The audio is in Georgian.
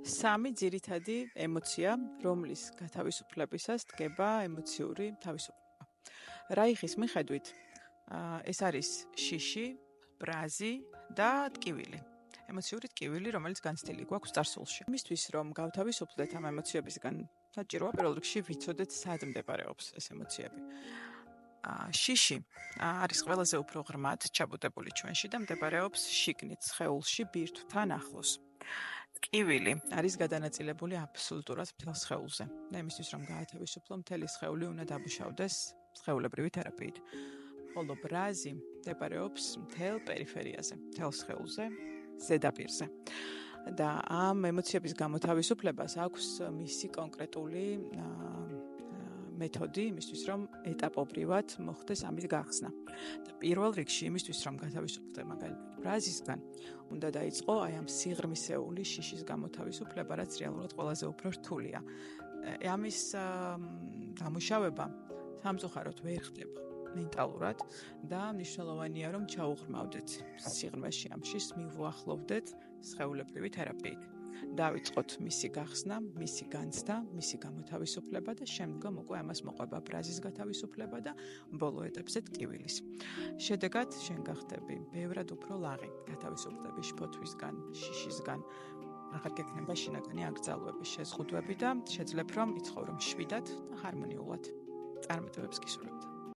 სამი ძირითადი ემოცია, რომლის გათავისუფლებისას დგება ემოციური თავისუფლება. რაიხის მიხედვით ეს არის შიში, ბრაზი და ტკივილი. ემოციური ტკივილი, რომელიც განცდილი გვაქვს წარსულში. იმისთვის, რომ გავთავისუფლდეთ ამ ემოციებისგან, საჭიროა პირველ რიგში ვიცოდეთ, სად მდებარეობს ეს ემოციები. შიში არის ყველაზე უფრო ღრმად ჩაბუდებული ჩვენში და მდებარეობს შიგნით, სხეულში, ბირთვთან ახლოს. ტკივილი არის გადანაწილებული აბსოლუტურად მთელ სხეულზე. და იმისთვის, რომ გაათავისუფლო, მთელი სხეული უნდა დაბუშავდეს სხეულებრივი თერაპიით. ხოლო ბრაზი მდებარეობს მთელ პერიფერიაზე, მთელ სხეულზე, ზედაპირზე. და ამ ემოციების გამოთავისუფლებას აქვს მისი კონკრეტული მეთოდი იმისთვის, რომ ეტაპობრივად მოხდეს ამის გახსნა. და პირველ რიგში იმისთვის, რომ გათავისუფლდე მაგალითად ბრაზისგან, უნდა დაიწყო აი ამ სიღრმისეული შიშის გამოთავისუფლება, რაც რეალურად ყველაზე უფრო რთულია. ამის დამუშავება სამწუხაროდ ვერ ხდება მენტალურად და მნიშვნელოვანია, რომ ჩაუღრმავდეთ სიღრმეში ამ შიშს, მივუახლოვდეთ სხეულებრივი თერაპიით. დავიწყოთ მისი გახსნა, მისი განცდა, მისი გამოთავისუფლება და შემდგომ უკვე ამას მოყვება ბრაზის გათავისუფლება და ბოლო ეტაპზე ტკივილის. შედეგად შენ გახდები ბევრად უფრო ლაღი, გათავისუფლდები შფოთვისგან, შიშისგან, აღარ გექნება შინაგანი აკრძალვების შეზღუდვები და შეძლებ რომ იცხოვრო მშვიდად და ჰარმონიულად. წარმატებებს გისურვებთ.